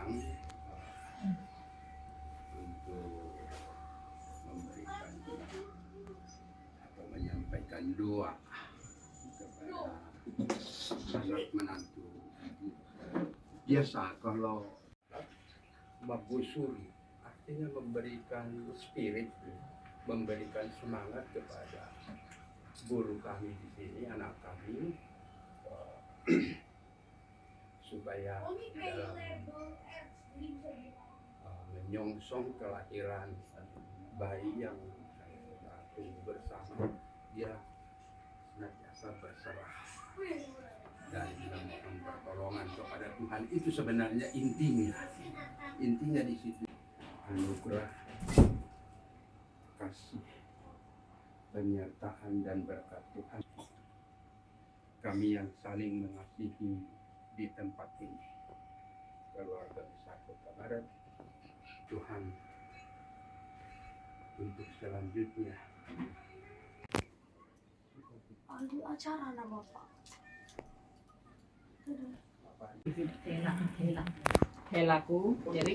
datang untuk memberikan atau menyampaikan doa kepada anak menantu. Biasa kalau mabusuri artinya memberikan spirit, memberikan semangat kepada guru kami di sini, anak kami, supaya dalam menyongsong kelahiran bayi yang kita tunggu bersama, dia senantiasa berserah dan memohon pertolongan kepada Tuhan. Itu sebenarnya intinya di situ, anugerah, kasih, penyertaan dan berkat Tuhan. Kami yang saling mengasihi di tempat ini, keluarga besar Kota Barat, Tuhan untuk selanjutnya. Ada acara nama Bapak. Helaku, jadi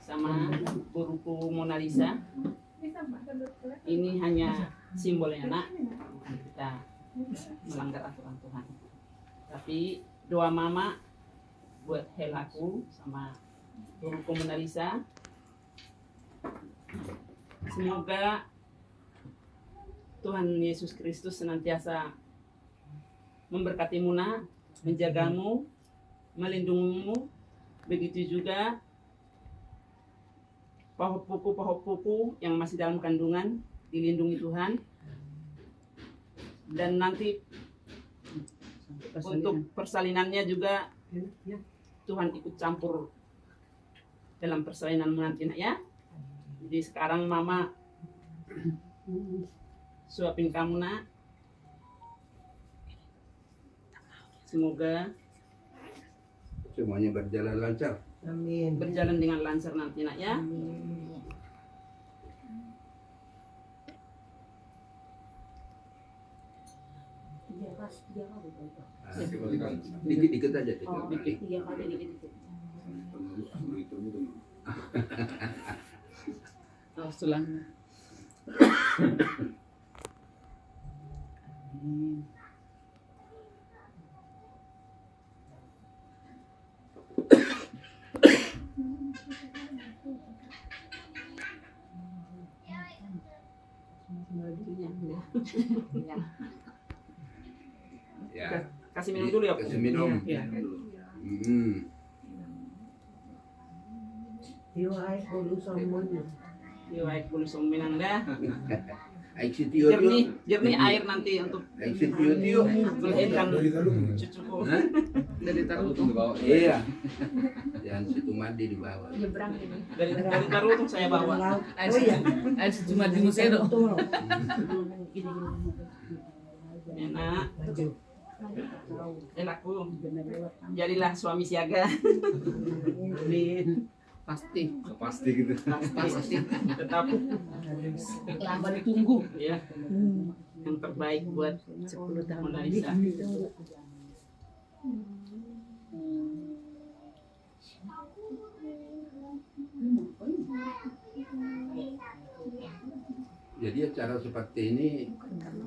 sama guruku Mona Lisa. Ini hanya simbolnya, nak. Kita melanggar aturan Tuhan. Tapi doa mama buat Helaku sama guruku Mona Lisa. Semoga Tuhan Yesus Kristus senantiasa memberkati Muna, menjagamu, melindungimu. Begitu juga pohon puku yang masih dalam kandungan dilindungi Tuhan. Dan nanti untuk persalinannya juga Tuhan ikut campur dalam persalinan nanti, nak, ya. Jadi sekarang mama suapin kamu, nak. Semoga Semuanya berjalan lancar. Amin. berjalan dengan lancar nanti, nak, ya. Dikit-dikit aja. Oh, Dikit. 3 kali dikit-dikit. Oh, sulang. Ya. Kasih minum dulu ya. Kasih minum. Ya. Iwai bolu samunnya. Baik, boleh minang dah. Aik si Tio Jernih air nanti untuk Aik si Tio. melahirkan cucuku. Hah? Dari Tarutung. Iya. Jangan situ mandi di bawah. Nyebrang ini. Dari Tarutung saya bawa. Oh iya. Ada cuma di Musedo. Betul. Enak. Elakku. Jadilah suami siaga. Amin. Pasti. Pasti gitu. Pasti. Tetap. Lama ditunggu. Ya. Yang terbaik buat 10 tahun Mona lagi Lisa. ditunggu. Jadi acara seperti ini,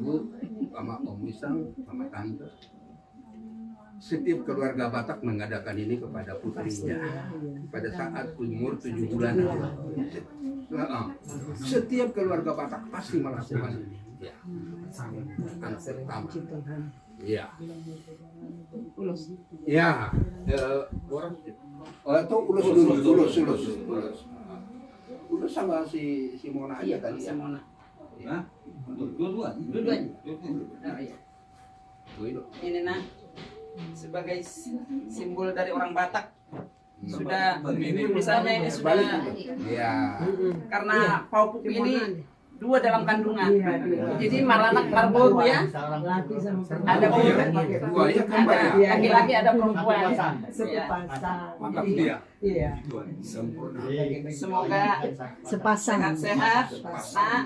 Bu, sama Om Wisang, sama Tante, setiap keluarga Batak mengadakan ini kepada putrinya pada saat umur 7 bulan. Setiap keluarga Batak pasti melakukan ini. Ya. Anak pertama. Iya. Ya. Atau ulus. Ulus sama si Mona aja tadi ya. Mona. Ya. Dua-duanya. Ini, nak, sebagai simbol dari orang Batak sudah, misalnya ini sudah, Ya. karena paupuk ini 2 dalam kandungan, jadi malanak marboru ya, Laki sama ada Dua ya kan Pak, ya? laki-laki ada perempuan. Ya. sepasang. Mantap dia. Iya. Sempurna. Semoga Sepasang. sehat-sehat, nak,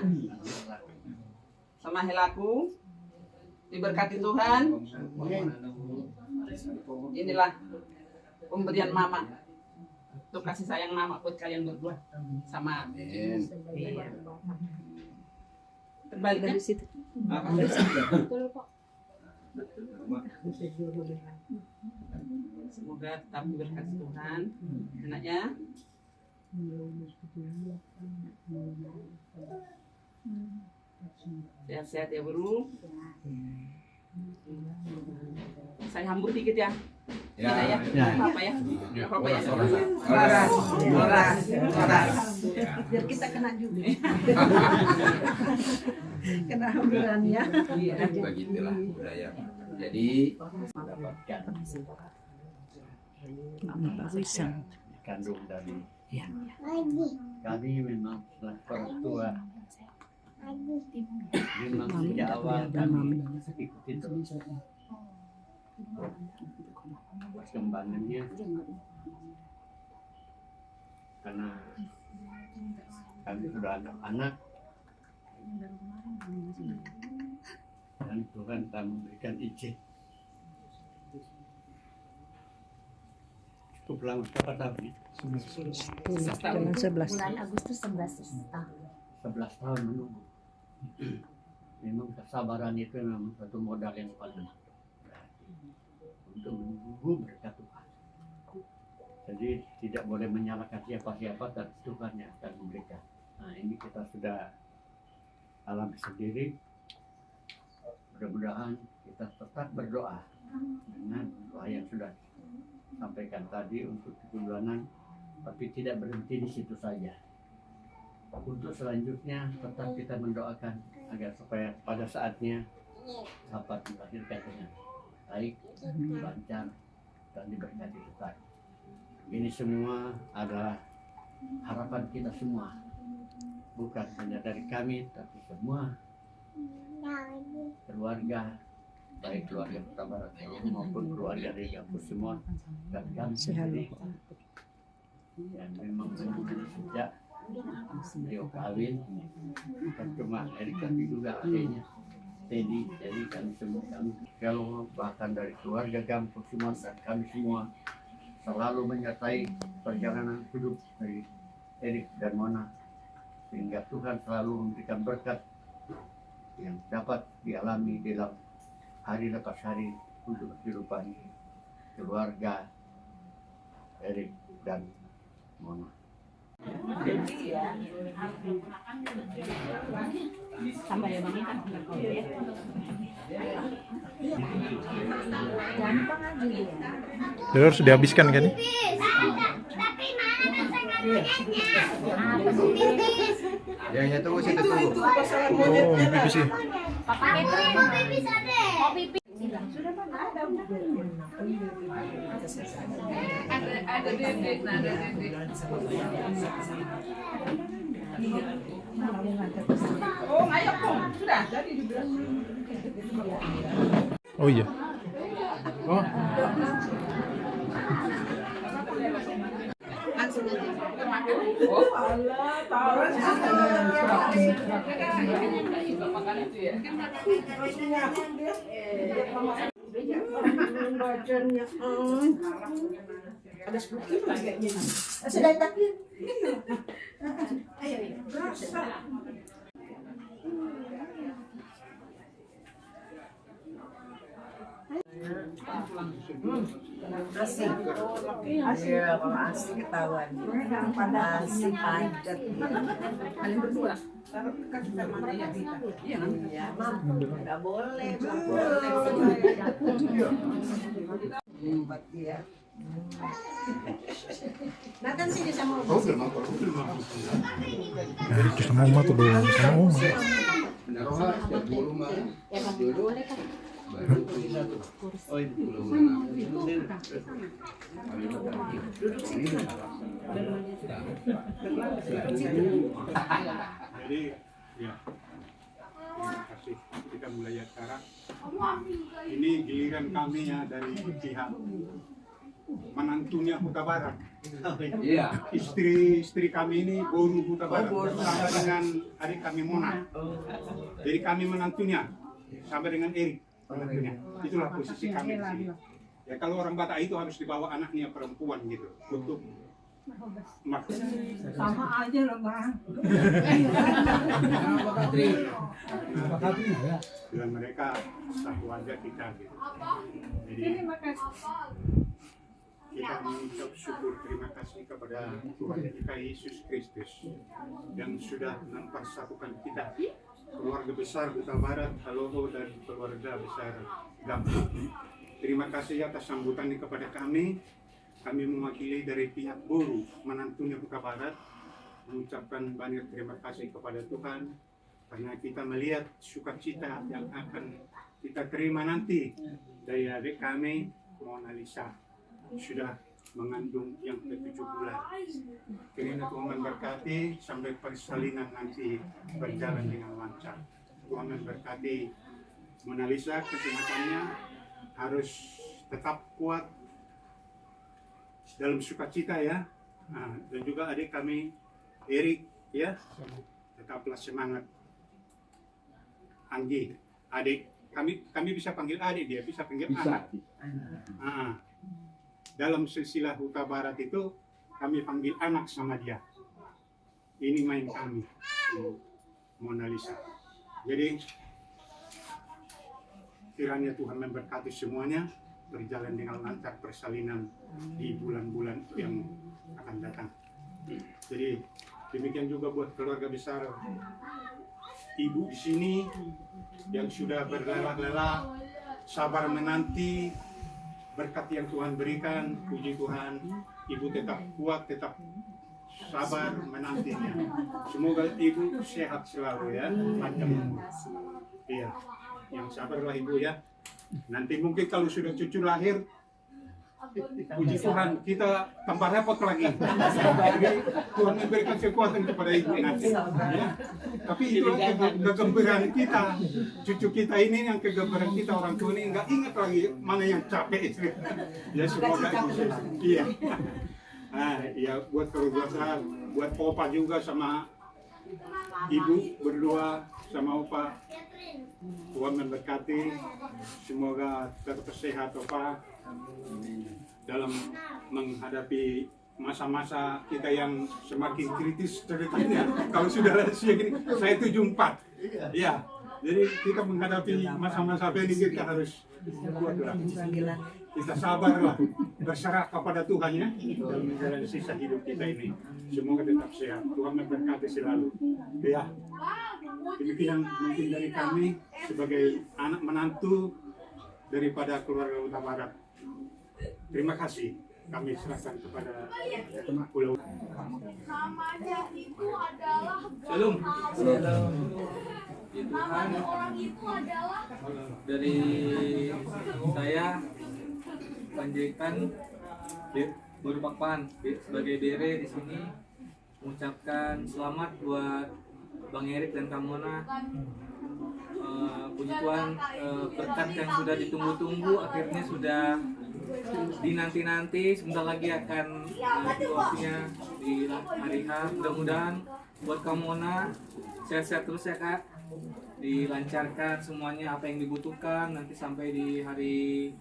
sama Helaku diberkati Tuhan. Inilah pemberian mama Untuk kasih sayang mama buat kalian berdua sama. Amin. Iya. Terbalik kan? Dari situ. Betul Pak. Semoga tetap diberkati Tuhan anaknya. Sehat-sehat ya Bro. Saya hambur dikit ya. Ya, Tidak ya. ya. Apa ya? Apa ya? Biar kita kena juga. Kena hamburan ya. Begitulah budaya. Jadi kandung dari kami memang selaku orang tua memang sejak awal kami ikuti terus perkembangannya karena kami sudah anak-anak dan Tuhan telah memberikan izin cukup lama berapa tahun ya? Jalan 11. Bulan Agustus 11 tahun. 11 tahun menunggu. Memang kesabaran itu memang satu modal yang paling berarti untuk menunggu berkat Tuhan. Jadi tidak boleh menyalahkan siapa-siapa, tapi Tuhan yang akan memberikan. Nah ini kita sudah alami sendiri. Mudah-mudahan kita tetap berdoa dengan doa yang sudah sampaikan tadi untuk kebulanan, tapi tidak berhenti di situ saja. Untuk selanjutnya tetap kita mendoakan agar supaya pada saatnya dapat melahirkan dengan baik, lancar, dan diberkati Tuhan. Ini semua adalah harapan kita semua, bukan hanya dari kami, tapi semua keluarga, baik keluarga Kota Barat maupun keluarga dari kampus semua, dan kami sendiri. Dan memang sejak beliau kawin, bukan cuma dari kami juga adanya Teddy, jadi kami semua, kalau bahkan dari keluarga kampus semua dan kami semua selalu menyertai perjalanan hidup dari Erik dan Mona, sehingga Tuhan selalu memberikan berkat yang dapat dialami dalam hari lepas hari untuk kehidupan keluarga Erik dan Mona. Tambah ya Bang ya. Gampang aja dia. Jadi harus dihabiskan kan? ya tunggu situ tunggu. Oh, pipis sih. Papa pipis ada. Mau pipis. Sudah Pak, ada udah. Ada dedek, nah ada dedek. Oh, ayo kok. Sudah jadi dibilang. Oh iya. Oh. Oh, Allah, tahu. Makan itu ya. Bacanya. Ada 10 kilo kayaknya. Sudah takdir. Ayo. Asik. Iya, kalau asik ketahuan. Asik padat. Kalian berdua. Iya, nggak boleh, nggak boleh. Empat ya. Nathan sini sama Oh, belum apa. Jadi itu sama Uma tuh belum sama Uma. Naroha setiap dulu mah duduk baru Oh ini belum. Jadi ya terima kasih kita mulai acara ini giliran kami ya dari pihak menantunya Huta Barat. Iya. Istri kami ini Boru Huta Barat sama dengan adik kami Mona. Jadi kami menantunya sama dengan Erik menantunya. Itulah posisi kami di sini. Ya kalau orang Batak itu harus dibawa anaknya perempuan gitu untuk Sama aja loh Bang. Dan mereka satu warga kita gitu. Jadi kita mengucap syukur terima kasih kepada Tuhan kita Yesus Kristus yang sudah mempersatukan kita, keluarga besar Huta Barat, Haloho, dan keluarga besar Gampang. Terima kasih atas sambutannya kepada kami. Kami mewakili dari pihak Boru menantunya Huta Barat mengucapkan banyak terima kasih kepada Tuhan karena kita melihat sukacita yang akan kita terima nanti dari adik kami Mona Lisa sudah mengandung yang ke-7 bulan. Kiranya Tuhan memberkati sampai persalinan nanti berjalan dengan lancar. Tuhan memberkati Mona Lisa, kesehatannya harus tetap kuat dalam sukacita ya. Nah, dan juga adik kami Erik ya, tetaplah semangat. Anggi, adik kami bisa panggil adik, dia bisa panggil anak. Dalam silsilah Huta Barat itu kami panggil anak sama dia. Ini main kami, Mona Lisa. Jadi kiranya Tuhan memberkati semuanya, berjalan dengan lancar persalinan di bulan-bulan yang akan datang. Jadi demikian juga buat keluarga besar ibu di sini yang sudah berlelah-lelah sabar menanti berkat yang Tuhan berikan. Puji Tuhan, ibu tetap kuat, tetap sabar menantinya. Semoga ibu sehat selalu ya, panjang umur. Iya, yang sabarlah ibu ya. Nanti mungkin kalau sudah cucu lahir, puji Tuhan, kita tambah repot lagi. Jadi Tuhan memberikan kekuatan kepada ibu nanti. Ya. Tapi itu kegembiraan kita, cucu kita ini yang kegembiraan kita, orang tua ini nggak ingat lagi mana yang capek. Ya semoga itu. Iya. Nah, ya buat keluarga, buat opa juga sama ibu berdua sama opa. Tuhan memberkati, semoga tetap sehat opa dalam menghadapi masa-masa kita yang semakin kritis ceritanya. Kalau sudah rahasia gini, saya 74. Ya, jadi kita menghadapi masa-masa ini kita harus kuatlah. Kita sabarlah, berserah kepada Tuhan ya dalam menjalani sisa hidup kita ini. Semoga tetap sehat. Tuhan memberkati selalu. Ya, demikian mungkin dari kami sebagai anak menantu daripada keluarga Huta Barat. Terima kasih. Kami serahkan kepada Pulau. Namanya itu adalah Shalom. Nama orang itu adalah Dari saya Panjaitan Baru Pakpan sebagai Bere di sini mengucapkan selamat buat Bang Erik dan Kak Mona. Puji Tuhan, berkat yang sudah ditunggu-tunggu akhirnya sudah dinanti-nanti, sebentar lagi akan waktunya di hari H. Mudah-mudahan buat Kak Mona sehat-sehat terus ya Kak, dilancarkan semuanya apa yang dibutuhkan nanti sampai di hari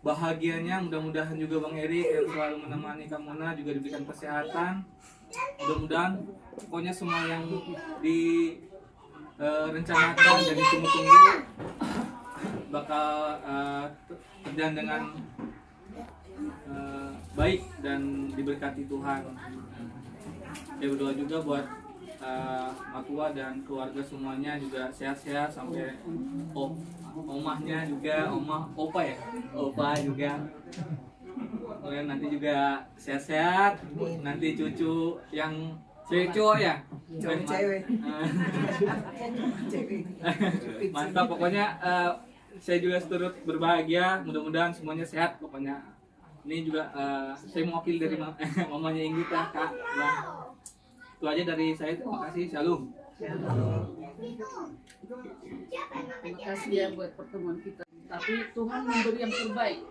bahagianya. Mudah-mudahan juga Bang Erik yang selalu menemani Kak Mona juga diberikan kesehatan. Mudah-mudahan pokoknya semua yang direncanakan dan ditunggu-tunggu bakal berjalan dengan baik dan diberkati Tuhan. Saya berdoa juga buat Matua dan keluarga semuanya juga sehat-sehat sampai omahnya juga, opa ya, opa juga. Kemudian nanti juga sehat-sehat, nanti cucu yang cewek ya, Cewek. Mantap pokoknya. Saya juga turut berbahagia, mudah-mudahan semuanya sehat pokoknya. Ini juga saya mewakili dari mamanya Inggit ya Kak. Nah, itu aja dari saya, terima kasih. Shalom. Terima kasih ya buat pertemuan kita. Tapi Tuhan memberi yang terbaik.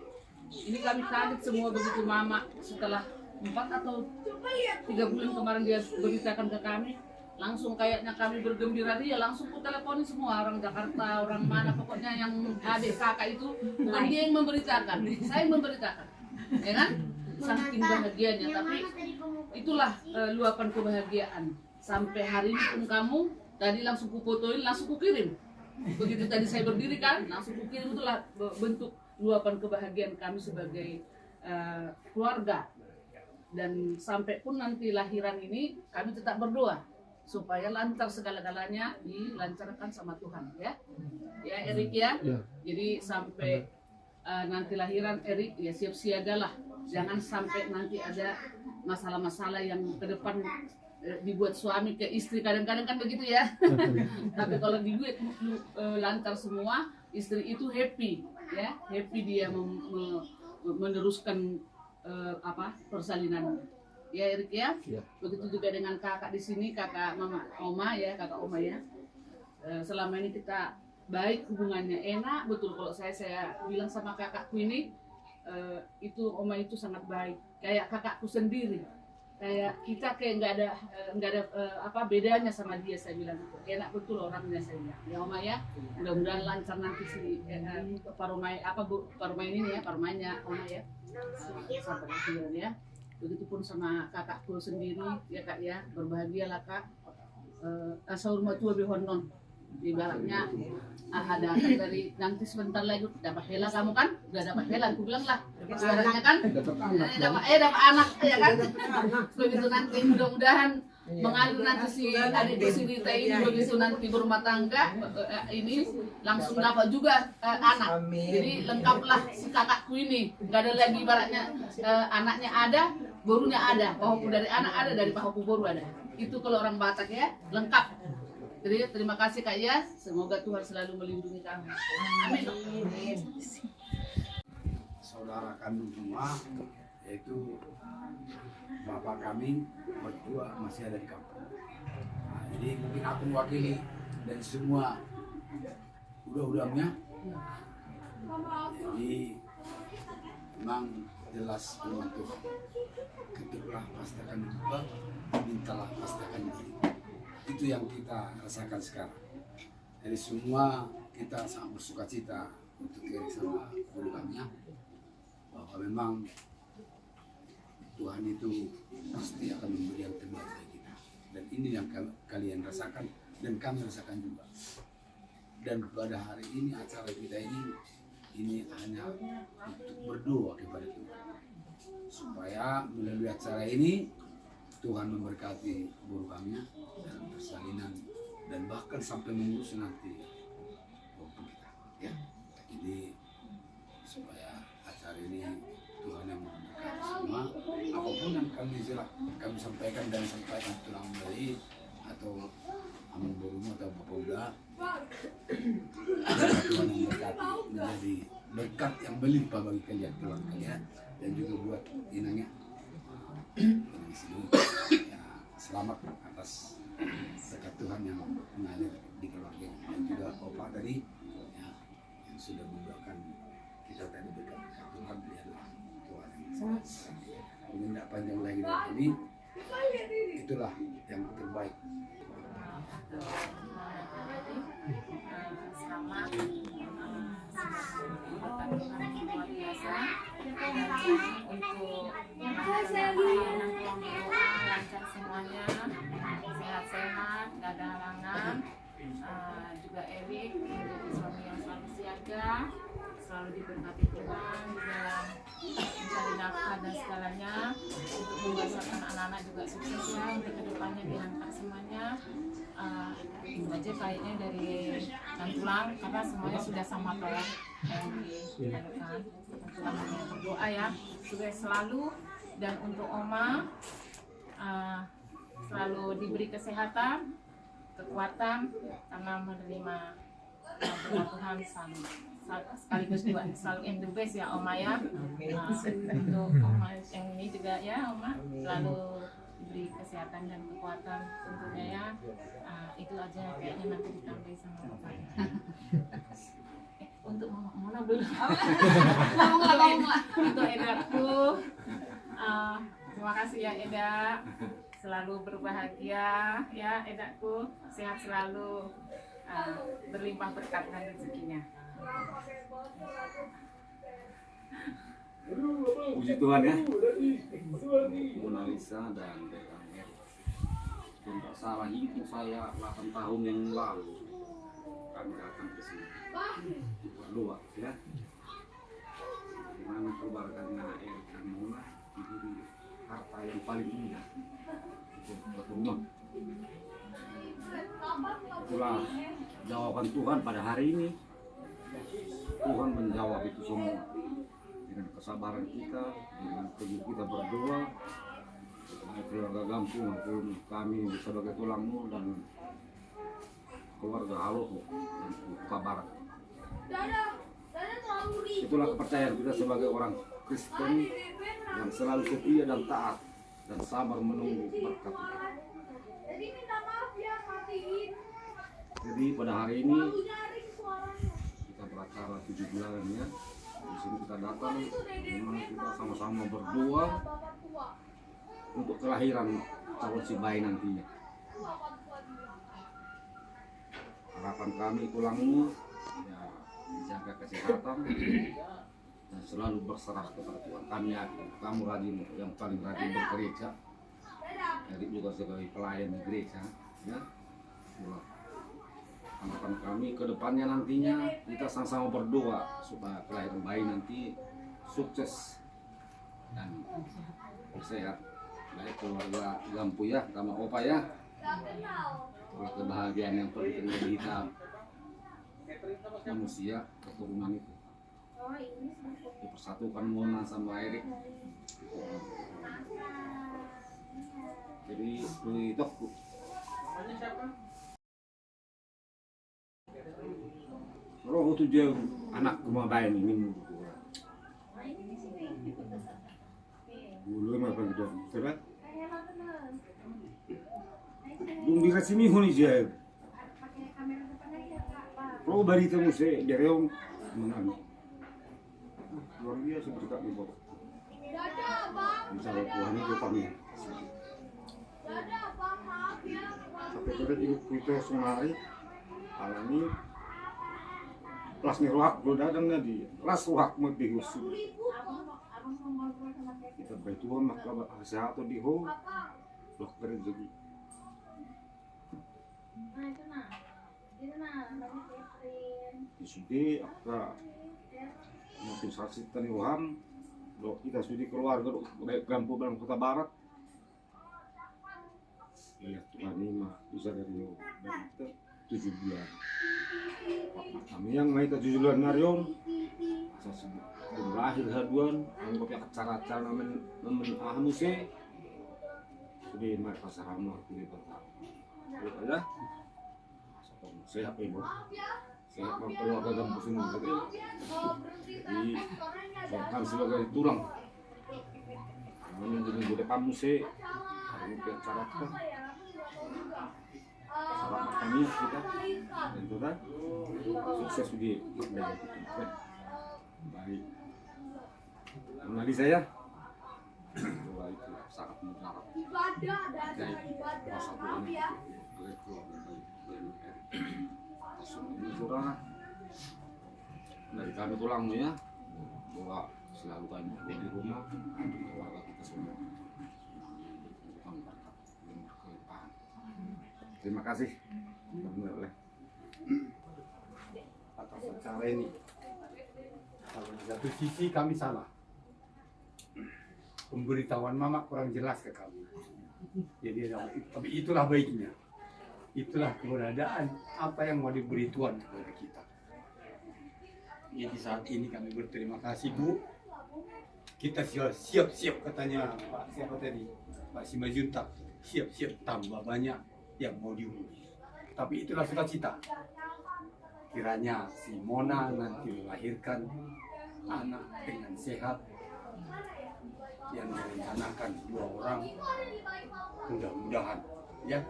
Ini kami kaget semua begitu Mama setelah 4 atau 3 bulan kemarin dia beritakan ke kami. Langsung kayaknya kami bergembira, dia langsung ku teleponin semua orang Jakarta, orang mana pokoknya yang adik kakak itu, bukan dia yang memberitakan, saya yang memberitakan, ya kan? saking bahagianya. Tapi itulah luapan kebahagiaan. Sampai hari ini pun kamu tadi langsung kufotoin, langsung kukirim. Begitu tadi saya berdiri kan, langsung kukirim. Itulah bentuk luapan kebahagiaan kami sebagai keluarga. Dan sampai pun nanti lahiran ini kami tetap berdoa supaya lancar segala-galanya, dilancarkan sama Tuhan, ya Erik ya. Jadi sampai nanti lahiran Erik ya siap siagalah, jangan sampai nanti ada masalah-masalah yang ke depan dibuat suami ke istri, kadang-kadang kan begitu ya. Tapi kalau dibuat lancar semua, istri itu happy ya, happy dia meneruskan persalinannya. Ya Erik ya. Begitu juga dengan kakak di sini, kakak Oma ya. Selama ini kita baik hubungannya, enak betul. Kalau saya bilang sama kakakku ini, itu Oma itu sangat baik. Kayak kakakku sendiri. Kayak kita kayak nggak ada bedanya sama dia, saya bilang itu. Enak betul orangnya, saya bilang. Ya Oma ya. Mudah-mudahan lancar nanti si paromai ini ya, paromainya Oma ya. Sampai akhirnya ya. Begitupun sama kakakku sendiri ya Kak ya, berbahagialah Kak. Asa rumah tua bihonon, ibaratnya ada dari nanti sebentar lagi dapat hela kamu kan, udah dapat hela, aku bilang lah, ibaratnya kan, dapat anak ya kan, begitu nanti mudah-mudahan mengalir nanti si adikku si Rita ini begitu nanti berumah tangga ini langsung dapat juga anak. Jadi lengkaplah si kakakku ini, nggak ada lagi ibaratnya anaknya ada, borunya ada, pahoku dari anak ada, dari pahoku boru ada. Itu kalau orang Batak ya, lengkap. Jadi terima kasih Kak ya, semoga Tuhan selalu melindungi kami. Amin. Saudara kandung semua, yaitu bapak kami berdua masih ada di kampung. Nah, jadi mungkin aku mewakili dan semua udah-udahnya. Jadi memang jelas firman Tuhan. Ketuklah pasti akan dibuka, mintalah pasti akan diberi. Itu yang kita rasakan sekarang. Jadi semua kita sangat bersuka cita untuk Erik sama keluarganya, bahwa memang Tuhan itu pasti akan memberi yang terbaik bagi kita. Dan ini yang kalian rasakan dan kami rasakan juga. Dan pada hari ini acara kita ini hanya untuk berdoa kepada Tuhan, supaya melalui acara ini Tuhan memberkati keluarganya dalam persalinan dan bahkan sampai mengurus nanti waktu kita. Ya, jadi supaya acara ini Tuhan yang memberkati semua, apapun yang kami sampaikan dan sampaikan tulang bayi atau aman borumu atau Kapolda, Tuhan yang memberkati menjadi berkat yang berlimpah bagi kalian keluarga kalian dan juga buat inangnya di sini. Ya, selamat atas berkat Tuhan yang mengalir di keluarga dan juga Opa tadi ya, yang sudah membuatkan kita tadi berkat Tuhan lihatlah Tuhan. Mungkin tidak panjang lagi dari ini, itulah yang terbaik. Selamat luar biasa untuk lancar semuanya, sehat-sehat, gak ada halangan. Juga Erik menjadi suami yang selalu siaga, selalu diberkati Tuhan di dalam mencari nafkah dan segalanya, untuk membesarkan anak-anak juga sukses ya, untuk kedepannya diangkat semuanya. Itu aja kayaknya dari Tulang, karena semuanya sudah sama ya yang dilakukan. Tulang hanya berdoa ya supaya selalu, dan untuk Oma selalu diberi kesehatan, kekuatan, karena menerima berkat Tuhan sekaligus juga selalu in the best ya Oma ya. Untuk Oma yang ini juga ya Oma selalu diberi kesehatan dan kekuatan tentunya ya. Itu aja kayaknya nanti ditambahin sama Bapak. Untuk Mona dulu. Untuk Edaku, terima kasih ya Eda, selalu berbahagia ya Edaku, sehat selalu, berlimpah berkat dan rezekinya. Puji Tuhan ya. Mona Lisa dan Dekang Erik. Untuk salah itu saya 8 tahun yang lalu kami datang ke sini. Berdua ya. Dimana keluarganya Erik dan Mona diberi harta yang paling indah untuk rumah. Itulah jawaban Tuhan pada hari ini. Tuhan menjawab itu semua dengan kesabaran kita, dengan teguh kita berdoa. Keluarga Gampung maupun kami sebagai tulangmu dan keluarga Haloho dan Kota Barat. Itulah kepercayaan kita sebagai orang Kristen yang selalu setia dan taat dan sabar menunggu berkat Tuhan. Jadi pada hari ini kita beracara 7 bulan ya. Di sini kita datang, memang kita sama-sama berdoa untuk kelahiran calon si bayi nantinya. Harapan kami tulangmu ya dijaga kesehatan dan selalu berserah kepada Tuhan. Kami yakin kamu rajin, yang paling rajin bergereja. Jadi juga sebagai pelayan di gereja ya. Harapan kami ke depannya nantinya kita sama-sama berdoa supaya kelahiran bayi nanti sukses dan sehat. Baik keluarga Gampu ya, sama Opa ya. Kebahagiaan yang paling terjadi kita manusia keturunan itu. Dipersatukan Mona sama Erik. Jadi itu roh itu dia anak rumah bayi ini dulu mah begitu, terus dung dikasih mihun aja roh bari itu mesti jareong menang luar biasa berkat ibu misalnya Tuhan itu kami sampai terus ibu kita semari alami kelas ni ruhak belum datang tadi kelas ruhak lebih khusus kita berituan maka sehat di ho dokter jadi di sini apa mungkin saksi tani Wuhan dok kita sudah keluarga dari Gampung dan Kota Barat ya Tuhan ini mah bisa dari ho 7 bulan kami yang ngai 7 bulan ngarion asal lahir haduan anggap ya cara-cara men ahmuse sudah mai pasarama pilih kota lihat aja sehat ibu sehat keluarga Gampung semua jadi bahkan sebagai tulang kami jadi bude pamuse kami cara apa sahabat kami kita dan Tuhan sukses di dan baik mengenali saya doa itu sangat mujarab dari masa Tuhan surah dari kami tulangmu ya doa selalu kami di rumah keluarga kita semua. Terima kasih atas acara ini. Kalau di satu sisi kami salah, pemberitahuan Mama kurang jelas ke kami. Jadi tapi itulah baiknya, itulah keberadaan apa yang mau diberitahuan kepada kita. Jadi saat ini kami berterima kasih Bu. Kita siap-siap katanya Pak siapa tadi Pak Simajuntak, siap-siap tambah banyak yang mau diurus. Tapi itulah sukacita. Kiranya si Mona nanti melahirkan anak dengan sehat yang direncanakan 2 orang. Mudah-mudahan ya.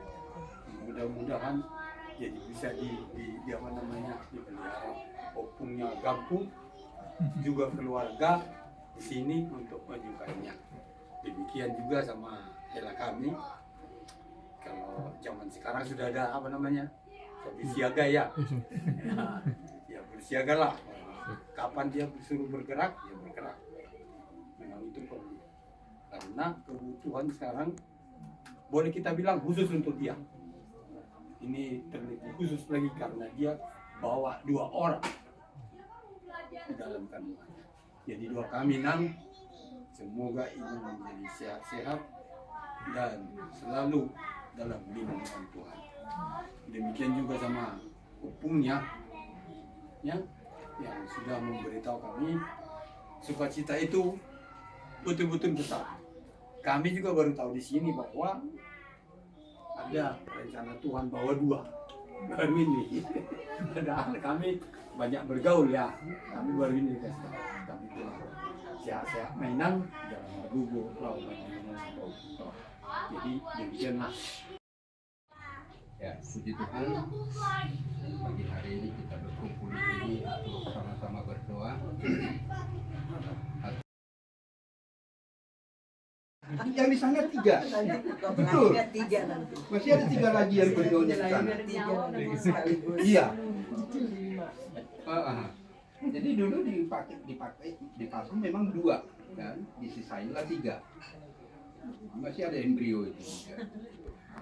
Mudah-mudahan jadi bisa di apa namanya dipelihara opungnya Gampung juga keluarga di sini untuk menyukainya. Demikian juga sama Hela kami. Kalau zaman sekarang sudah ada apa namanya siaga ya, ya bersiagalah. Kapan dia disuruh bergerak, ya bergerak. Memang itu perlu. Karena kebutuhan sekarang boleh kita bilang khusus untuk dia. Ini terlebih khusus lagi karena dia bawa 2 orang di dalam kandungannya. Jadi 2 kami nang, semoga ibu menjadi sehat-sehat dan selalu dalam lindungan Tuhan. Demikian juga sama opungnya, ya, yang sudah memberitahu kami sukacita itu betul-betul besar. Kami juga baru tahu di sini bahwa ada rencana Tuhan bawa 2 baru ini. Padahal kami banyak bergaul ya, kami baru ini kasih tahu. Kami pulang sehat-sehat mainan, jangan bergugur, jadi demikianlah. Ya, puji Tuhan, pagi hari ini kita berkumpul di sini untuk sama-sama berdoa. Yang di sana 3, betul. Masih ada 3 lagi yang berdoa di sana. Iya. Jadi dulu dipasang memang 2, kan? Disisainlah 3. Masih ada embrio itu juga.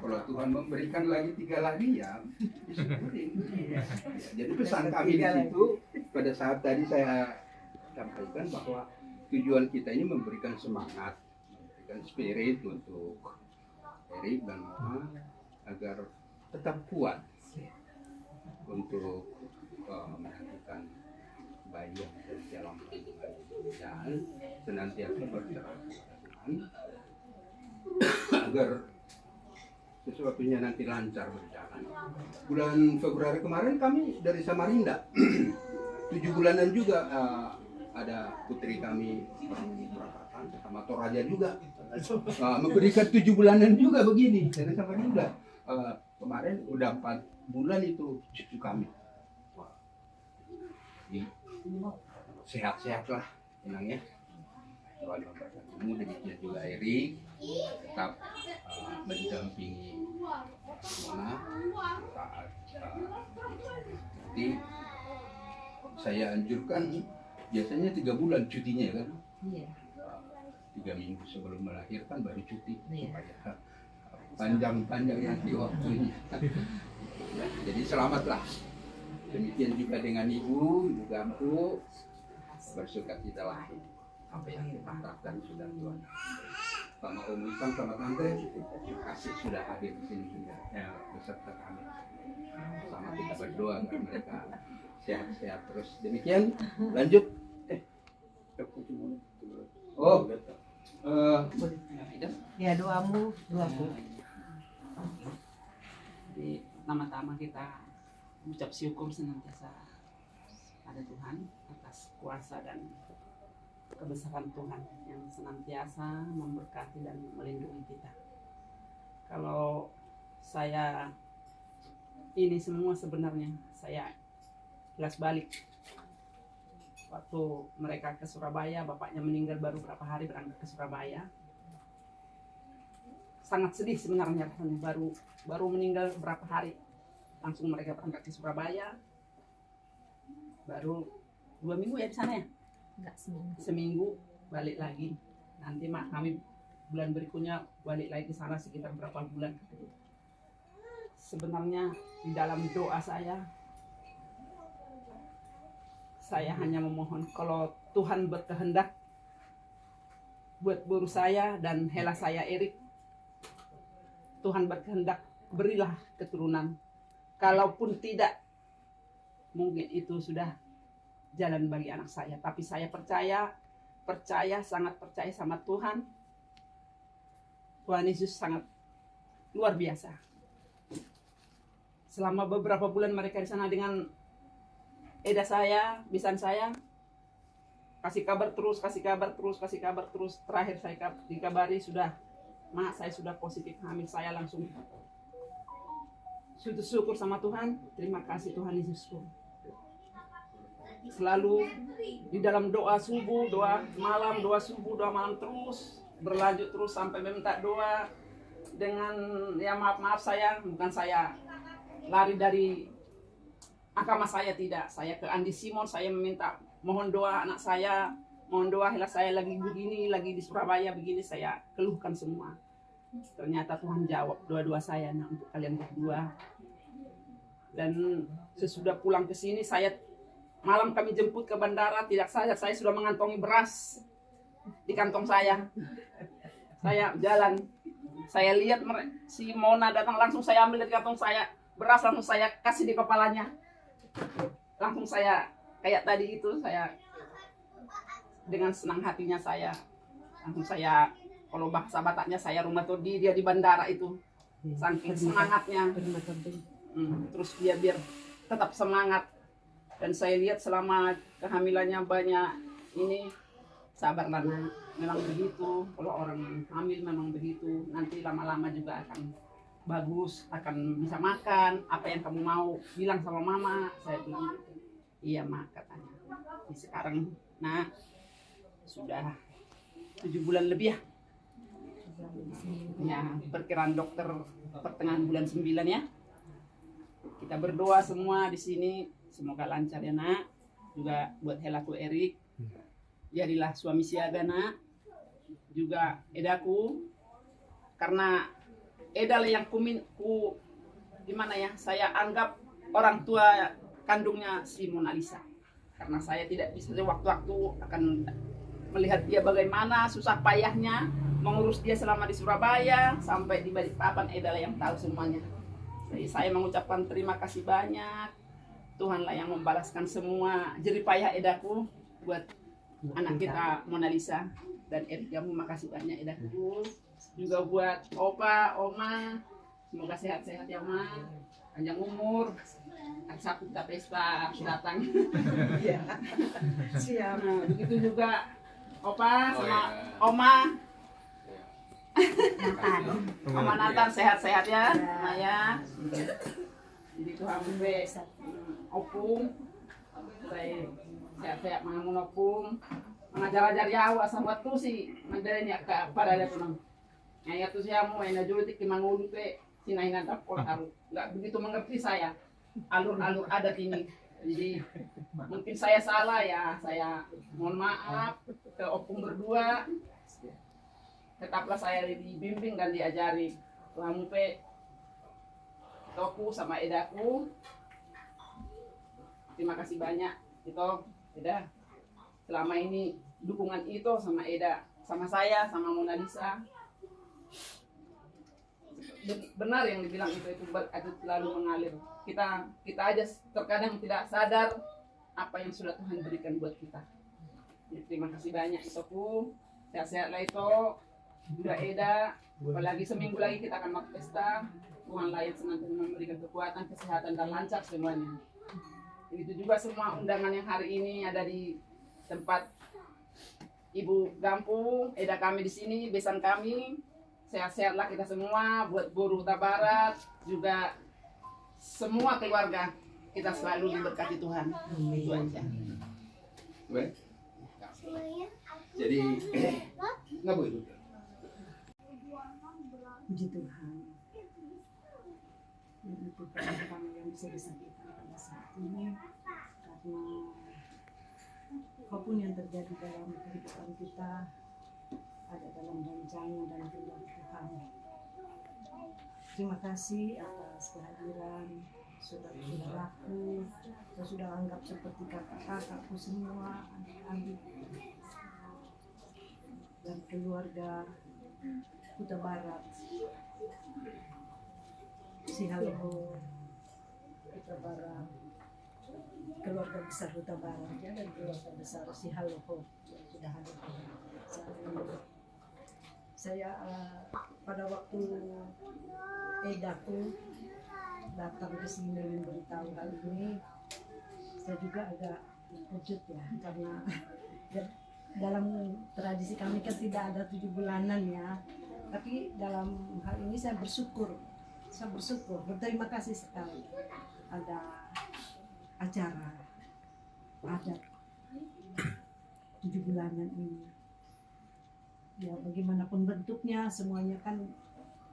Kalau Tuhan memberikan lagi 3 lagi ya disyukurin. Ya, jadi pesan kami di situ pada saat tadi saya sampaikan bahwa tujuan kita ini memberikan semangat, memberikan spirit untuk Erik dan Mama agar tetap kuat untuk menantikan bayi yang dari dalam kandungan dan senantiasa berserah Tuhan agar sesuatunya nanti lancar berjalan. Bulan Februari kemarin kami dari Samarinda 7 bulanan juga ada putri kami berangkatan sama Toraja juga memberikan 7 bulanan juga begini dari Samarinda. Kemarin udah 4 bulan itu cucu kami. Sehat-sehat lah, tenang ya. Tuhan memberkatimu, demikian juga Erik tetap mendampingi Mona saat nanti saya anjurkan biasanya 3 bulan cutinya kan. 3 minggu sebelum melahirkan baru cuti supaya panjang-panjang nanti waktunya. Jadi selamatlah. Demikian juga dengan ibu Gampu, bersukacitalah apa yang kita harapkan sudah Tuhan. Sama Om Isang, sama Tante, terima kasih sudah hadir di sini juga ya, beserta kami. Sama kita berdoa agar mereka sehat-sehat terus. Demikian, lanjut. Ya doamu. Jadi pertama-tama kita mengucap syukur senantiasa pada Tuhan atas kuasa dan kebesaran Tuhan yang senantiasa memberkati dan melindungi kita. Kalau saya ini semua sebenarnya saya kelas balik waktu mereka ke Surabaya, bapaknya meninggal baru berapa hari berangkat ke Surabaya. Sangat sedih sebenarnya rasanya, baru meninggal berapa hari langsung mereka berangkat ke Surabaya. Baru 2 minggu ya di sana ya? Enggak, seminggu balik lagi. Nanti kami bulan berikutnya balik lagi ke sana sekitar berapa bulan. Sebenarnya di dalam doa saya hanya memohon kalau Tuhan berkehendak buat baru saya dan hela saya Erik, Tuhan berkehendak berilah keturunan. Kalaupun tidak, mungkin itu sudah jalan bagi anak saya. Tapi saya percaya, sangat percaya sama Tuhan. Tuhan Yesus sangat luar biasa. Selama beberapa bulan mereka di sana dengan Eda saya, bisan saya, kasih kabar terus. Terakhir saya dikabari sudah, saya sudah positif hamil, saya langsung sujud syukur sama Tuhan. Terima kasih Tuhan Yesusku. Selalu di dalam doa subuh, doa malam, doa subuh, doa malam terus berlanjut terus sampai meminta doa dengan ya maaf saya, bukan saya lari dari agama saya, tidak. Saya ke Andi Simon, saya meminta mohon doa anak saya mohon doa lah, saya lagi begini, lagi di Surabaya begini, saya keluhkan semua. Ternyata Tuhan jawab doa-doa saya untuk kalian berdua. Dan sesudah pulang ke sini, malam kami jemput ke bandara, tidak saja saya sudah mengantongi beras di kantong saya. Saya jalan, saya lihat si Mona datang, langsung saya ambil dari kantong saya beras, langsung saya kasih di kepalanya. Langsung saya kayak tadi itu, saya dengan senang hatinya langsung saya, kalau bahasa Bataknya saya rumah tuh dia di bandara itu, saking semangatnya. Terus dia biar tetap semangat. Dan saya lihat selama kehamilannya banyak ini, sabarlah nak, memang begitu. Kalau orang hamil memang begitu, nanti lama-lama juga akan bagus, akan bisa makan. Apa yang kamu mau bilang sama mama. Saya bilang iya mak, katanya. Sekarang nah sudah 7 bulan lebih ya. Ya, perkiraan dokter pertengahan bulan 9 ya. Kita berdoa semua di sini, semoga lancar ya nak. Juga buat Helaku Erik, jadilah suami siaga nak. Juga Edaku, karena Eda lah yang gimana ya, saya anggap orang tua kandungnya si Mona Lisa. Karena saya tidak bisa waktu-waktu akan melihat dia bagaimana susah payahnya mengurus dia selama di Surabaya sampai di Balikpapan. Eda lah yang tahu semuanya. Jadi saya mengucapkan terima kasih banyak. Tuhanlah yang membalaskan semua jerih payah Edaku buat anak kita Mona Lisa. Dan Erik, kamu makasih banyak Edaku. Juga buat Opa, Oma, semoga sehat-sehat ya Ma, panjang umur. Hari Sabtu kita pesta, aku datang. Siap. Nah, begitu juga Opa sama Oma. Oma Nathan sehat-sehat ya, Maya. Jadi Tuhan memberi opung, saya sehat-sehat mengamun opung, mengajar-ajar ya asal buat tuh sih, mandainya ke pada ada tunang. Yang itu saya mau enak jurutik kimangulu pe, sinaingan tapol aru, nggak begitu mengerti saya alur-alur adat ini. Jadi mungkin saya salah ya, saya mohon maaf ke opung berdua. Tetaplah saya dibimbing dan diajari. Tuhan pe Toku sama Edaku. Terima kasih banyak itu Eda. Selama ini dukungan itu sama Eda, sama saya, sama Mona Lisa. Benar yang dibilang itu lalu mengalir. Kita aja terkadang tidak sadar apa yang sudah Tuhan berikan buat kita. Jadi, terima kasih banyak Itoku. Sehat-sehatlah itu. Juga Eda, apalagi seminggu lagi kita akan mau pesta. Tuhan lain senantiasa memberikan kekuatan, kesehatan dan lancar semuanya. Begitu juga semua undangan yang hari ini ada di tempat Ibu Gampu, Eda kami di sini, besan kami. Sehat-sehatlah kita semua, buat Boru Huta Barat, juga semua keluarga kita selalu diberkati Tuhan. Itu aja. Baik. Jadi nggak boleh. Puji Tuhan. Itu pertama yang bisa disampaikan pada saat ini, karena apapun yang terjadi dalam kehidupan kita ada dalam rancangan dan kehendak Tuhan. Terima kasih atas kehadiran saudara-saudaraku, saya sudah anggap seperti kakak-kakakku semua, adik-adik dan keluarga Huta Barat, Sihaloho, Huta Barat, keluarga besar Huta Barat ya, dan keluarga besar Sihaloho yang sudah hadir saat ini. Saya pada waktu Edaku datang ke sini memberitahu hal ini, saya juga agak terkejut ya, karena dalam tradisi kami kan tidak ada 7 bulanan ya. Tapi dalam hal ini saya bersyukur, berterima kasih sekali ada acara adat 7 bulanan ini. Ya bagaimanapun bentuknya, semuanya kan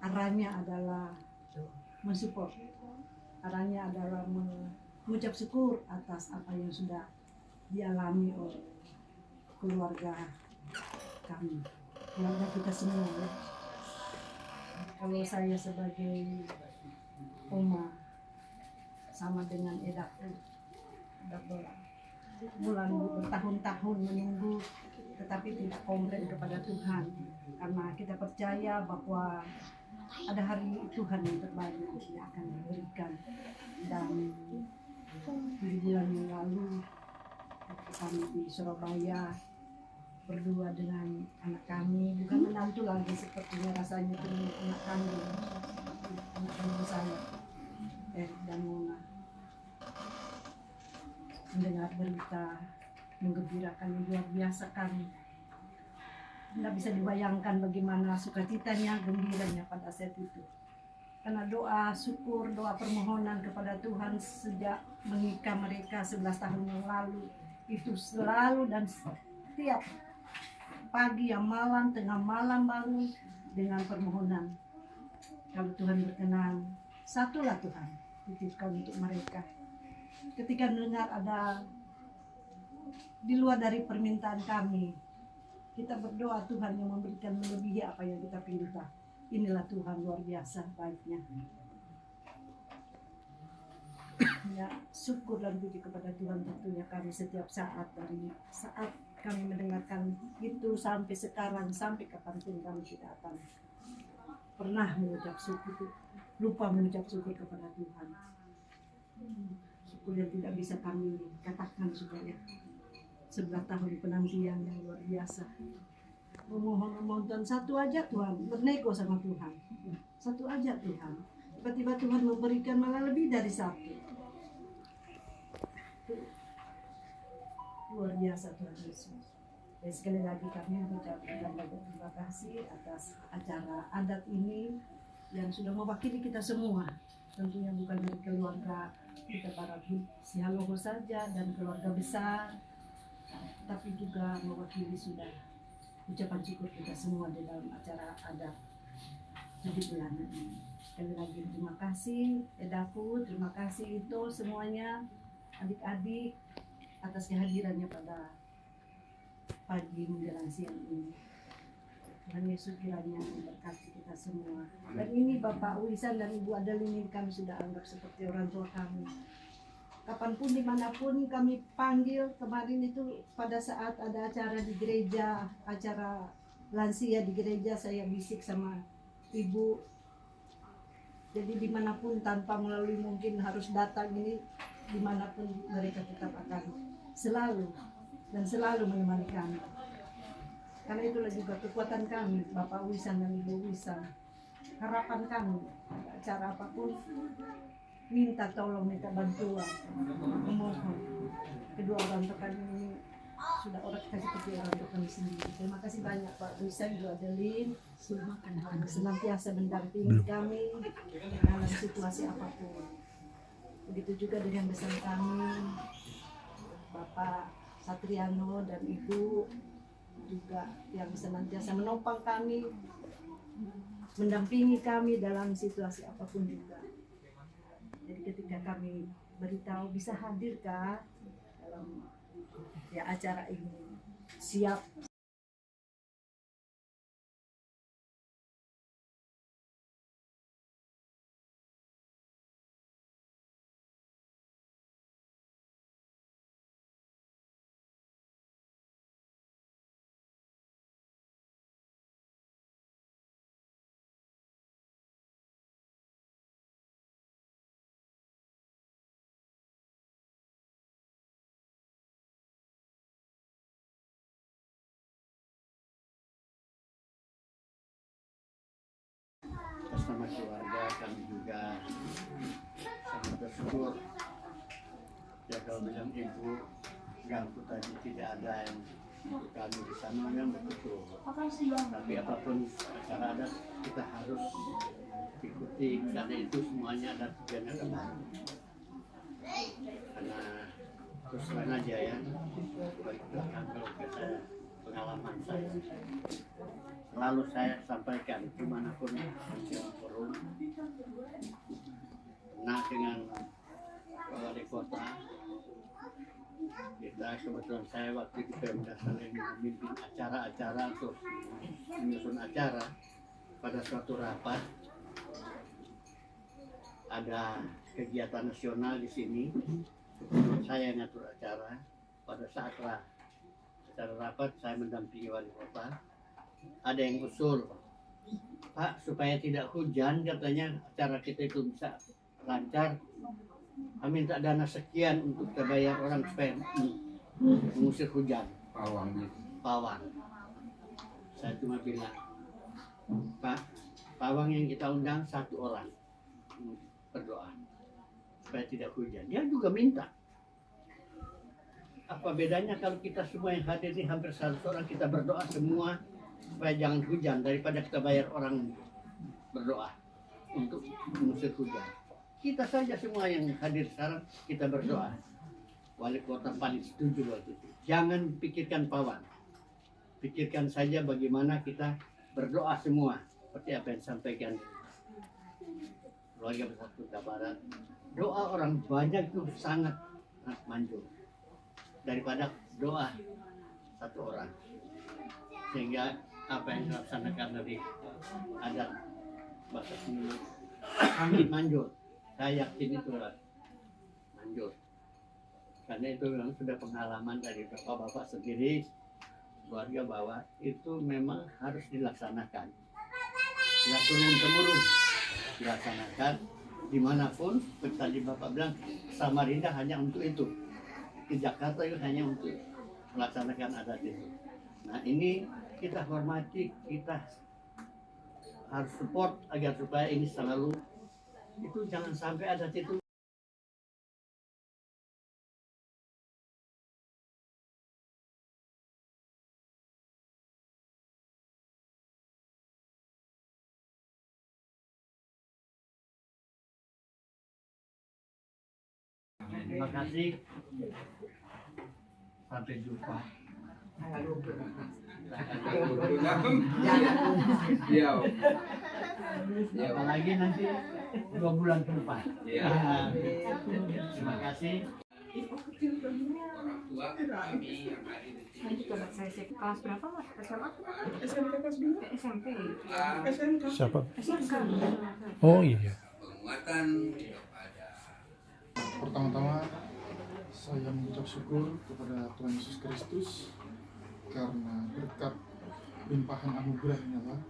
arahnya adalah mensupport, arahnya adalah mengucap syukur atas apa yang sudah dialami oleh keluarga kami, keluarga kita semua ya. Kalau saya sebagai Oma sama dengan Edaku, udah bulan bertahun-tahun menunggu tetapi tidak komplain kepada Tuhan, karena kita percaya bahwa ada hari Tuhan yang terbaik yang akan diberikan. Dan 7 bulan yang lalu kami di Surabaya berdua dengan anak kami, bukan menantu lagi sepertinya rasanya, itu anak kandung, anak kandung saya dan Mona, mendengar berita menggembirakan yang luar biasa kami. Tidak bisa dibayangkan bagaimana sukacitanya, gembiranya pada saat itu. Karena doa syukur, doa permohonan kepada Tuhan sejak menikah mereka 11 tahun yang lalu, itu selalu dan setiap pagi yang malam, tengah malam bangun dengan permohonan. Kalau Tuhan berkenan, satulah Tuhan titipkan untuk mereka. Ketika mendengar ada di luar dari permintaan kami, kita berdoa Tuhan yang memberikan melebihi apa yang kita pinta. Inilah Tuhan luar biasa baiknya. Ya, syukur dan puji kepada Tuhan tentunya kami setiap saat, dari saat kami mendengarkan itu sampai sekarang, sampai kapanpun kami tidak akan pernah mengucap syukur, lupa mengucap syukur kepada Tuhan. Syukur yang tidak bisa kami katakan supaya 11 tahun penantian yang luar biasa. Memohon Tuhan satu aja, Tuhan bernego sama Tuhan, satu aja Tuhan. Tiba-tiba Tuhan memberikan malah lebih dari satu. Luar biasa Tuhan Yesus. Dan sekali lagi kami mengucapkan banyak terima kasih atas acara adat ini yang sudah mewakili kita semua. Tentunya bukan dari keluarga kita para Sihaluhur saja dan keluarga besar, tapi juga mewakili sudah ucapan syukur kita semua di dalam acara adat 7 bulanan ini. Sekali lagi terima kasih Edaku, terima kasih itu semuanya, adik-adik, atas kehadirannya pada pagi menjelang siang ini. Tuhan Yesus kiranya memberkati kita semua. Dan ini Bapak Wisan dan Ibu Adeline kami sudah anggap seperti orang tua kami. Kapanpun dimanapun kami panggil, kemarin itu pada saat ada acara di gereja, acara lansia di gereja, saya bisik sama ibu. Jadi dimanapun tanpa melalui mungkin harus datang ini, dimanapun mereka tetap akan selalu dan selalu menemani kami. Karena itulah juga kekuatan kami, Bapak Wisan dan Ibu Wisan. Harapan kami, acara apapun, minta tolong, minta bantuan, memohon. Kedua orang tua kami ini sudah orang seperti orang tua kami sendiri. Terima kasih banyak Pak Wisan, Ibu Adeline, senantiasa mendampingi kami dalam situasi apapun. Begitu juga dengan besan kami, Bapak Satriano dan Ibu juga yang senantiasa menopang kami, mendampingi kami dalam situasi apapun juga. Jadi ketika kami beritahu bisa hadirkah dalam acara ini, siap. Bersama keluarga kami juga sangat bersyukur. Ya kalau bilang ibu ganggu tadi tidak ada yang kami di sana yang betul. Tapi apapun acara adat kita harus ikuti karena itu semuanya ada tujuannya kembali. Karena terus terang aja ya, kalau kita pengalaman saya. Lalu saya sampaikan dimanapun forum, nah dengan wali kota kita kebetulan saya waktu itu Pemda Salem memimpin acara-acara untuk menyusun acara pada suatu rapat ada kegiatan nasional di sini. Saya yang ngatur acara. Pada saat acara rapat saya mendampingi wali kota. Ada yang usul, Pak, supaya tidak hujan katanya acara kita itu bisa lancar. Kami minta dana sekian untuk kita bayar orang supaya mengusir hujan. Pawang. Saya cuma bilang, Pak, pawang yang kita undang 1 orang berdoa supaya tidak hujan. Dia juga minta. Apa bedanya kalau kita semua yang hadir ini hampir 100 orang kita berdoa semua supaya jangan hujan daripada kita bayar orang berdoa untuk mengusir hujan. Kita saja semua yang hadir sekarang kita berdoa. Wali kota paling setuju waktu itu. Jangan pikirkan pawang. Pikirkan saja bagaimana kita berdoa semua seperti apa yang disampaikan keluarga besar Kuta Barat. Doa orang banyak itu sangat manjur daripada doa 1 orang. Sehingga apa yang dilaksanakan dari adat bahasa sini sangat manjur. Saya yakin itu manjur. Karena itu memang sudah pengalaman dari bapak-bapak sendiri, keluarga bahwa itu memang harus dilaksanakan. Tidak turun-temurun dilaksanakan dimanapun. Seperti tadi bapak bilang, Samarinda hanya untuk itu. Ke Jakarta itu hanya untuk melaksanakan adat itu. Nah ini kita hormati, kita harus support agar supaya ini selalu itu jangan sampai adat itu terima kasih. Sampai jumpa. Apalagi nanti 2 bulan ke depan. Terima kasih. Saya kelas berapa mas? SMA? SMP kelas 2. SMP. Siapa? SMK. Oh iya. Pertama-tama saya mengucap syukur kepada Tuhan Yesus Kristus karena berkat limpahan anugerahnya lah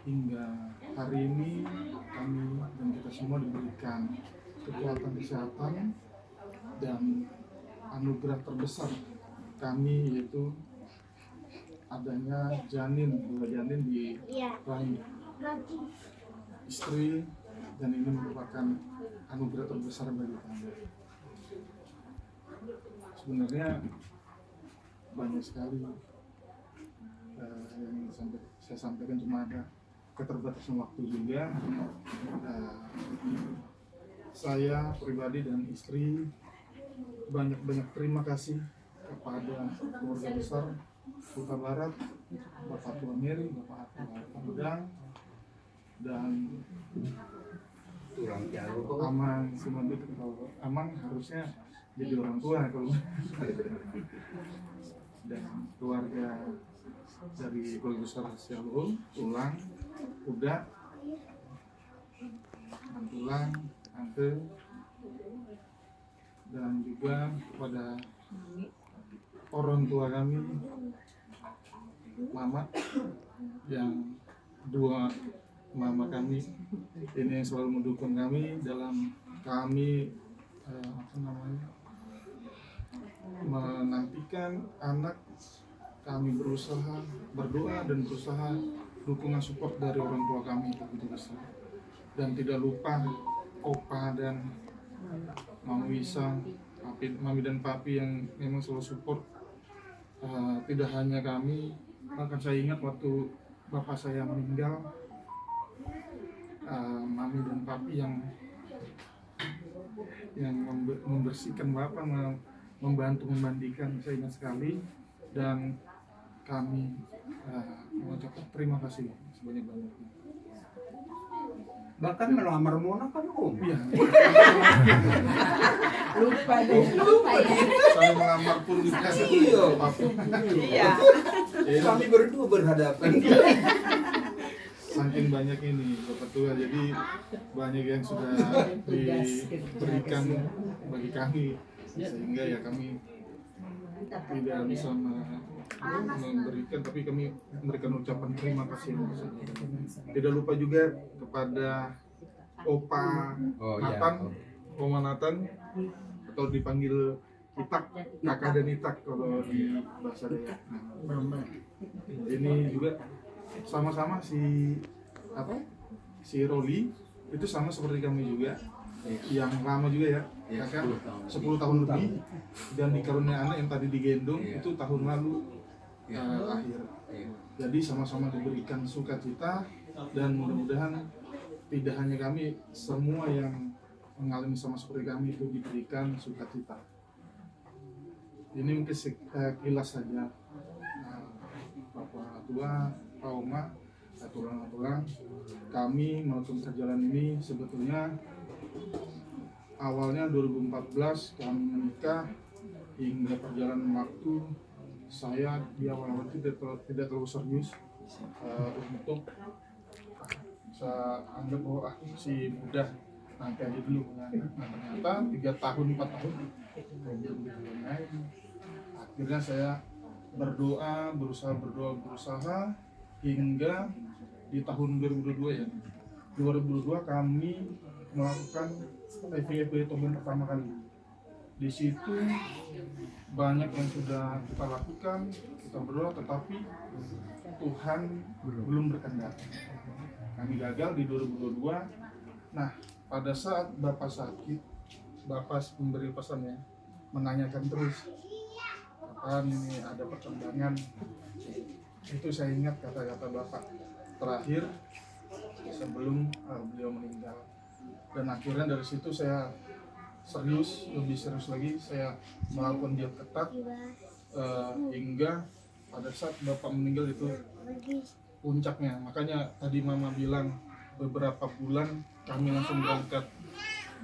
hingga hari ini kami dan kita semua diberikan kekuatan kesehatan dan anugerah terbesar kami yaitu adanya janin, 2 janin di rahim istri, dan ini merupakan anugerah terbesar bagi kami. Sebenarnya banyak sekali yang saya sampaikan, cuma ada keterbatasan waktu juga. Saya pribadi dan istri banyak terima kasih kepada keluarga besar Kuta Barat, Bapak Tua Mary, Bapak Pemudang, dan Amang Sumandi. Kalau Amang harusnya jadi orang tua kalau dan keluarga dari keluarga besar Syalul, Tulang, Uda, Tulang, Ante, dan juga kepada orang tua kami, Mama, yang 2 mama kami ini yang selalu mendukung kami dalam kami menantikan anak kami, berusaha berdoa dan berusaha dukungan support dari orang tua kami begitu besar. Dan tidak lupa Opa dan Mami Wisang, Mami dan Papi yang memang selalu support. Tidak hanya kami, bahkan saya ingat waktu bapak saya meninggal, Mami dan Papi yang membersihkan bapak, membantu memandikan, saya ingat sekali. Dan kami mengucapkan terima kasih sebanyak-banyaknya. Bahkan melamar Mona kan Om. Iya. Lupa ya. Saya melamar pun dikasih Iya. Iya. Kami berdua berhadapan. Saking banyak ini Bapak Tua, jadi banyak yang sudah diberikan bagi kami, sehingga ya kami tidak bisa memberikan, tapi kami memberikan ucapan terima kasih. Tidak lupa juga kepada Opa Nathan, Oma Nathan, atau dipanggil Itak, kakak dan Itak kalau di bahasa Dayak. Nah, ini juga sama-sama si Roli itu sama seperti kami juga, yang lama juga ya, kan 10 tahun lebih, dan dikaruniai anak yang tadi digendong itu tahun lalu akhir. Jadi sama-sama diberikan sukacita, dan mudah-mudahan tidak hanya kami, semua yang mengalami sama seperti kami itu diberikan sukacita. Ini mungkin sekilas saja Bapak Tua, Pak Oma, aturan-aturan kami melakukan perjalanan ini. Sebetulnya awalnya 2014 kami menikah, hingga perjalanan waktu saya di awal-awal tidak terlalu serius untuk saya anggap bahwa si mudah nanti aja dulu. Nah, ternyata 3 tahun 4 tahun akhirnya saya berusaha hingga di tahun 2022 ya. 2022 kami melakukan IVF Beethoven pertama kali. Di situ banyak yang sudah kita lakukan, kita berdoa, tetapi Tuhan belum berkehendak. Kami gagal di 2022. Nah, pada saat Bapak sakit, Bapak memberi pesannya, menanyakan terus, kapan ini ada perkembangan. Itu saya ingat kata-kata Bapak terakhir sebelum beliau meninggal. Dan akhirnya dari situ saya lebih serius lagi, saya melakukan diet ketat hingga pada saat Bapak meninggal itu puncaknya. Makanya tadi Mama bilang beberapa bulan kami langsung berangkat,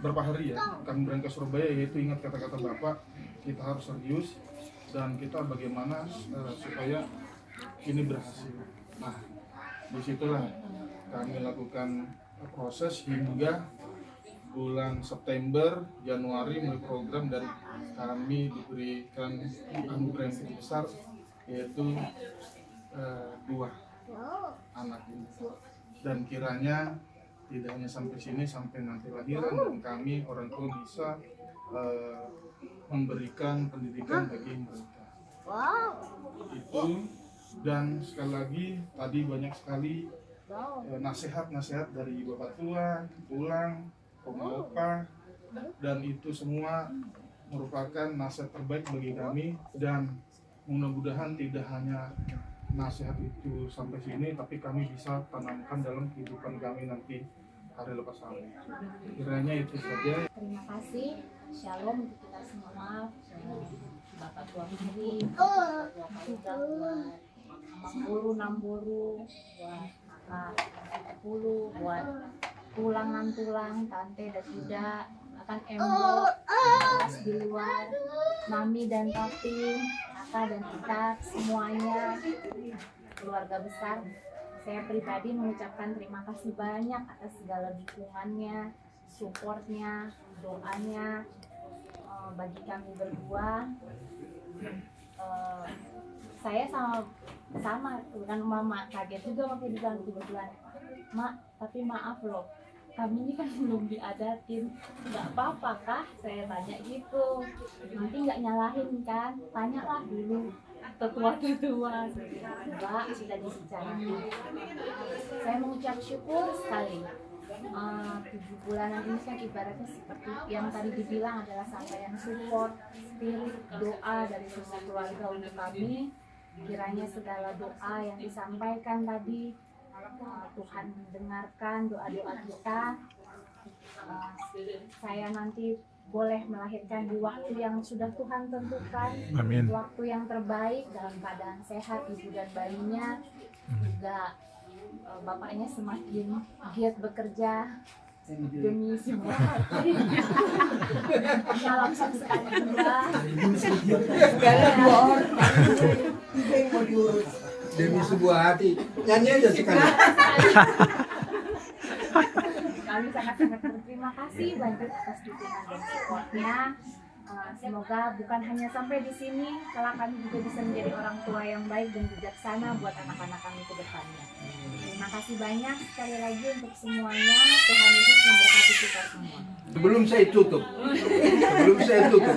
berapa hari ya, kami berangkat ke Surabaya, yaitu ingat kata-kata Bapak, kita harus serius dan kita bagaimana supaya ini berhasil. Nah, disitulah kami lakukan proses hingga bulan September, Januari mulai program, dan kami diberikan anugerah yang cukup besar, yaitu 2 anak ini. Dan kiranya tidak hanya sampai sini, sampai nanti lahiran, dan kami orang tua bisa memberikan pendidikan bagi mereka. Itu. Dan sekali lagi tadi banyak sekali nasihat-nasihat dari Bapak Tua, pulang, Oma Opa, dan itu semua merupakan nasihat terbaik bagi kami, dan mudah-mudahan tidak hanya nasihat itu sampai sini, tapi kami bisa tanamkan dalam kehidupan kami nanti hari lepas hari. Kiranya itu saja. Terima kasih, Shalom untuk kita semua, Bapak Tua Miri, Bapak Tua Paluga, buat Amang Buru, Namburu, buat Kakak 10, buat tulang, Tante dan Tidak, akan Embo, Mas di luar, Mami dan Papi, Kakak dan kita semuanya, keluarga besar. Saya pribadi mengucapkan terima kasih banyak atas segala dukungannya, supportnya, doanya bagi kami berdua. Saya sama dengan Mama kaget juga waktu dibilang kebetulan, Mak, tapi maaf loh, kami ini kan belum diadatin, nggak apa-apa kah? Saya tanya gitu, nanti nggak nyalahin kan? Tanyalah dulu tetua-tetua, Mbak, sudah dibicarakan. Saya mengucap syukur sekali. 7 bulanan ini kan ibaratnya seperti yang tadi dibilang adalah sampaian support, spirit, doa dari semua keluarga untuk kami. Kiranya segala doa yang disampaikan tadi Tuhan mendengarkan doa-doa kita. Saya nanti boleh melahirkan di waktu yang sudah Tuhan tentukan. Amin. Waktu yang terbaik dalam keadaan sehat ibu dan bayinya, juga bapaknya semakin giat bekerja demi semua. Salam sukses juga. Segala 2 orang. Tiga yang mau diurus. Demi sebuah hati. Nyanyi aja sekali. Kami sangat-sangat berterima kasih banyak atas dukungan dan supportnya. Semoga bukan hanya sampai di sini, kelak kami juga bisa menjadi orang tua yang baik dan bijaksana buat anak-anak kami ke depannya. Terima kasih banyak sekali lagi untuk semuanya. Tuhan Yesus memberkati kita semua. Sebelum saya tutup,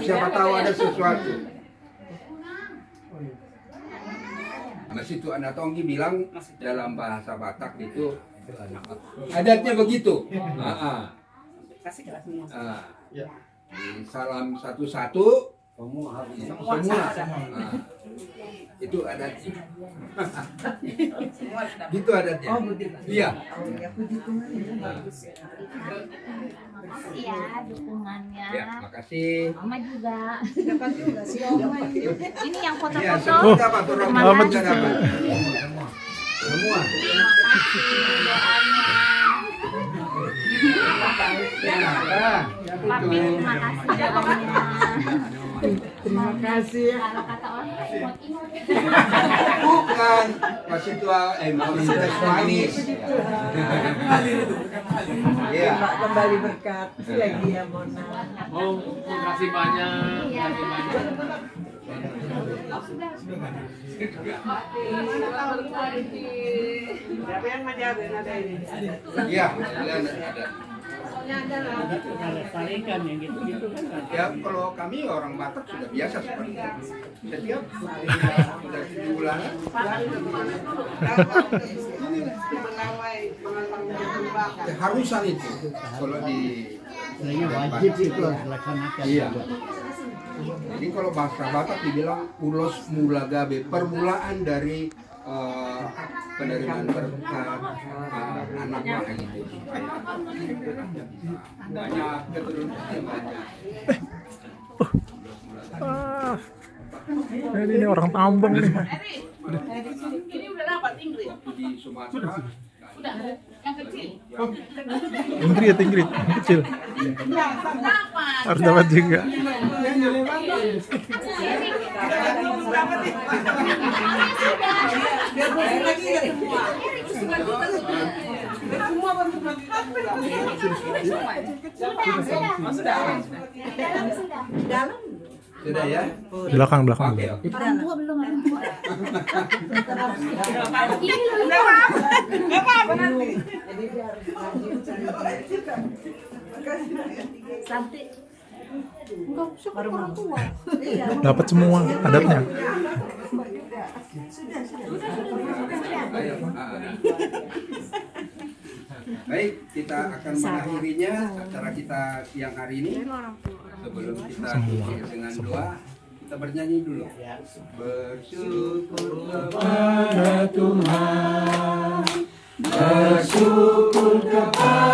siapa tahu ada sesuatu. Mas itu anak Tonggi bilang dalam bahasa Batak itu adatnya begitu. Salam satu-satu, semua. Itu adatnya. Gitu adatnya. Iya. Makasih ya dukungannya. Ya, makasih. Mama juga. Dapat juga sih. Ini yang foto-foto. Ya, semua dapat orang Terima juga kasih. dapat. Semua. Terima kasih doanya. Papi, terima kasih doanya. Terima kasih. Kalau kata orang imut-imut. Bukan. Masih tua, masih manis. Iya. Kembali berkat lagi ya Mona. Terima kasih banyak. Siapa yang ngajarin ada ini? Iya, ada. Salinkan yang gitu-gitu kan. Ya, kalau kami orang Batak sudah biasa seperti itu. Setiap sudah 7 bulan. Harusan itu. Kalau di Wajib itu harus dilaksanakan. Iya. Jadi kalau bahasa Batak dibilang ulos mulagabe, permulaan dari penerimaan berkat anak mah gitu. Banyak keturunan banyak. Ini orang tambang nih. Ini udah dapat Inggris. Di Sumatera. Udah, yang kecil. Ingrid, yang kecil. Harus dapat juga. Sudah ya? Belakang. Oke. Orang tua belum, orang tua. Ini udah apa nanti? Jadi dia harus rajin cari. Santi. Enggak usah ke orang tua. Dapat semua adatnya. Baik, kita akan mengakhirinya acara kita siang hari ini. Sebelum kita tutup dengan doa, kita bernyanyi dulu. Bersyukur kepada Tuhan, bersyukur kepada